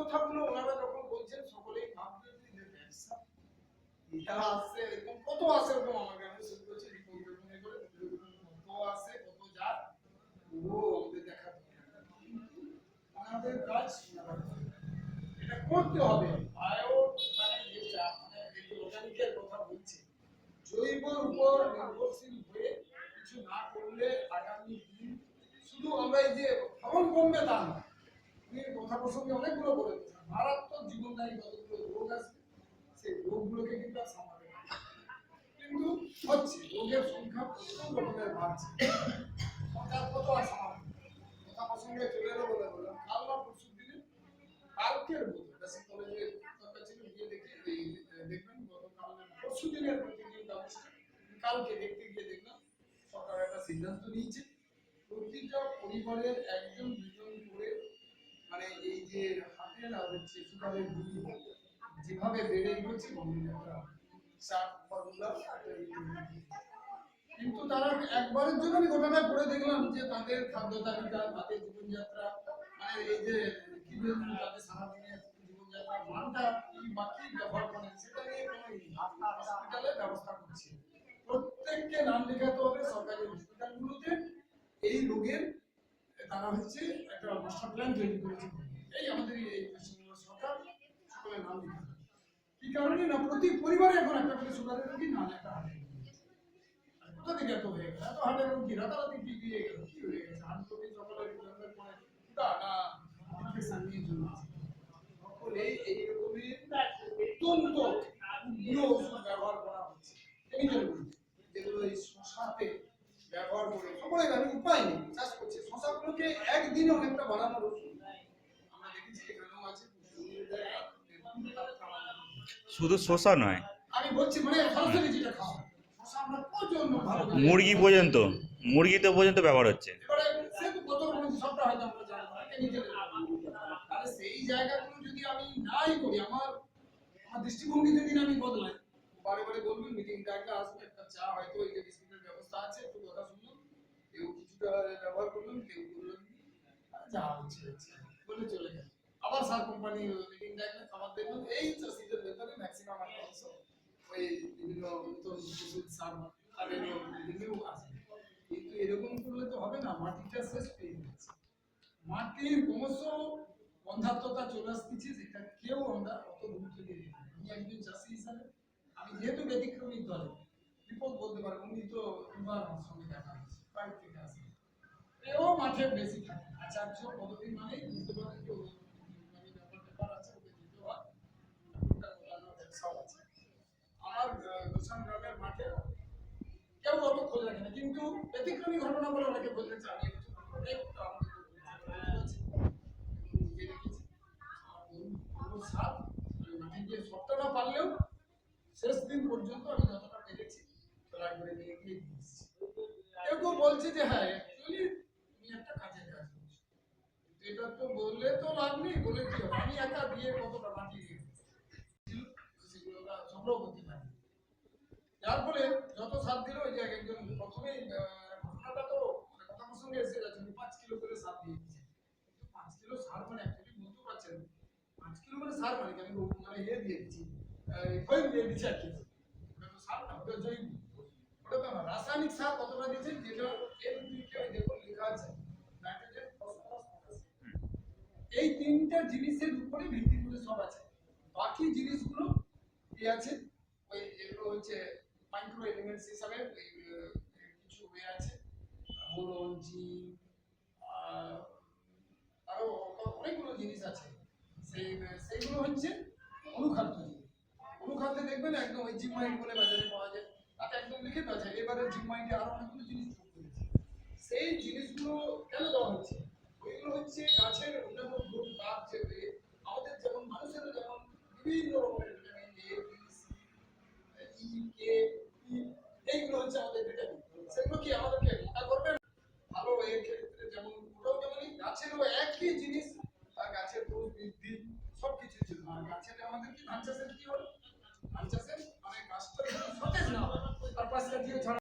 কথাগুলো ওনারা যখন বলছেন সকলেই ভাবছেন যে ব্যবসা এটা আসছে এরকম কত আছে এরকম আমার গ্রামে শুরু করছে রিপোর্ট করে কত আছে কত যায় ও আমাদের দেখা আমাদের কাজ এটা করতে হবে বায়ো মানে যেটা মানে এই অর্গানিকের কথা বলছে জৈবর উপর নির্ভরশীল হয়ে কিছু না করলে আগামী দিন শুধু আমরা এই যে ফলন কমবে তা না কথা প্রসঙ্গে অনেকগুলো বলে মারাত্মক জীবনদায়ী কতগুলো রোগ আছে সেই রোগগুলোকে কিন্তু আর সামাবে না কিন্তু হচ্ছে রোগের সংখ্যা প্রচুর রকমের বাড়ছে সরকার কত আর সামাবে কথা প্রসঙ্গে চলে এলো বলে বললাম কাল বা পরশু দিনে কালকের মতো বেসিক কলেজে সরকার ছিল গিয়ে দেখে দেখবেন গতকাল পরশু দিনের প্রতিদিন ব্যবস্থা কালকে দেখতে গিয়ে দেখলাম সরকার একটা সিদ্ধান্ত নিয়েছে প্রতিটা পরিবারের একজন দুজন করে মানে এই যে হাতে না হচ্ছে সুগারের রোগী যেভাবে বেড়ে গেছে কিন্তু তারা একবারের জন্য আমি ঘটনা পড়ে দেখলাম যে তাদের খাদ্য তালিকা তাদের জীবনযাত্রা মানে এই যে কি বলবো তাদের সারাদিনের জীবনযাত্রা মানটা কি বাকি ব্যবহার করে সেটা নিয়ে কোনো হসপিটালে ব্যবস্থা করছে প্রত্যেককে নাম লেখাতে হবে সরকারি হসপিটালগুলোতে এই রোগের তারা হচ্ছে একটা মাস্টার প্ল্যান তৈরি করেছে এই আমাদের এই সরকার সকলের নাম লেখা কি কারণে না প্রতি পরিবারে এখন একটা করে সুগারের রোগী না একটা হার্টের কোথা থেকে এত হয়ে গেল এত হার্টের রোগী রাতারাতি কি দিয়ে গেল কি হয়ে গেছে হার্ট রোগী সকলের জন্মের পরে না ইনফেকশন নিয়ে জন্য সকলে এইরকমই অত্যন্ত উগ্র ওষুধ ব্যবহার করা হচ্ছে কেমিক্যাল যেগুলো এই শশাতে ব্যবহার করে সকলে আমি উপায় নেই চাষ করছে শশাগুলোকে একদিনে অনেকটা বাড়ানোর ওষুধ আমরা দেখেছি এখানেও আছে শুধু শসা নয় আমি বলছি মানে সরাসরি যেটা খাওয়া শশা আমরা প্রচন্ড ভালো মুরগি মুরগিতে পর্যন্ত ব্যবহার হচ্ছে এবারে সে তো কত রকম সবটা হয়তো আমরা জানি না কেমিক্যাল তাহলে সেই জায়গাগুলো যদি আমি নাই করি আমার দৃষ্টিভঙ্গি যদি আমি বদলাই বারে বারে বলবেন মিটিংটা একটা আসবে একটা চা হয়তো এই যে বিস্কুটের ব্যবস্থা আছে একটু কথা শুনলাম কেউ কিছুটা ব্যবহার করলাম কেউ করলেন যা হচ্ছে বলে চলে গেল আবার সার কোম্পানি মিটিং ডাকলে খাবার দেখলাম এই সিজন ভেতরে ম্যাক্সিমাম একটা অংশ ওই বিভিন্ন নতুন ওষুধ সার তাদের মিটিংয়েও আসে কিন্তু এরকম করলে তো হবে না মাটিটা শেষ পেয়ে যাচ্ছে মাটির ক্রমশ বন্ধাত্মতা চলে আসতেছে সেটা কেউ আমরা অত গুরুত্ব দিয়ে আমি একজন চাষি হিসাবে আমি যেহেতু ব্যতিক্রমী দলে রিপোর্ট বলতে পারবো উনি তো দুবার আমার সঙ্গে দেখা হয়েছে বাইরে থেকে আসে এও মাঠে বেশি থাকে আচার্য পদবী মানেই বুঝতে পারেন যে মানে ব্যাপার আছে ওকে দিতে হয় ব্যবসাও আছে আমার দোসান গ্রামের মাঠে কেউ অত খোঁজ রাখে না কিন্তু ব্যতিক্রমী ঘটনা বলে অনেকে বলতে চান সবটা পারলেও শেষ দিন পর্যন্ত আমি যতটা পেরেছি ট্রাই করে নিয়ে গিয়ে দিয়েছি কেউ কেউ বলছে যে হ্যাঁ অ্যাকচুয়ালি তুমি একটা কাজের কাজ করছো এটা তো বললে তো লাভ নেই বলে কি হবে আমি একা দিয়ে কতটা মাটি সেগুলো সংগ্রহ করতে পারি যার ফলে যত সার দিল ওই যে একজন প্রথমেই ঘটনাটা তো কথা প্রসঙ্গে এসে যাচ্ছে 5 কিলো করে সার দিয়ে দিচ্ছে 5 কিলো সার মানে অ্যাকচুয়ালি বুঝতে পারছেন 5 কিলো মানে সার মানে আমি মানে দিয়ে দিচ্ছি ফয়েল দিয়ে দিচ্ছি আর কি ওটা তো সার না ওটা জৈব ওটা তো না রাসায়নিক সার কতটা দিচ্ছেন যেটা এনপিকে দেখুন লেখা আছে নাইট্রোজেন ফসফরাস পটাশিয়াম এই তিনটা জিনিসের উপরে ভিত্তি করে সব আছে বাকি জিনিসগুলো কি আছে ওই এগুলো হচ্ছে মাইক্রো এলিমেন্টস হিসাবে কিছু হয়ে আছে বোরন জিঙ্ক আরো অনেকগুলো জিনিস আছে সেইগুলো হচ্ছে অনুখাদ্য অনুখাদ্যে দেখবেন একদম ওই জিপমাইট বলে বাজারে পাওয়া যায় তাতে একদম লিখিত আছে এবারে জিপমাইটে আরো অনেকগুলো জিনিস যোগ করেছে সেই জিনিসগুলো কেন দেওয়া হচ্ছে ওইগুলো হচ্ছে গাছের অন্যান্য গ্রোথ কাজ যেগুলো আমাদের যেমন মানুষেরও যেমন বিভিন্ন রকমের vitamin A B C E K ই এইগুলো হচ্ছে আমাদের ভিটামিন সেগুলো কি আমাদের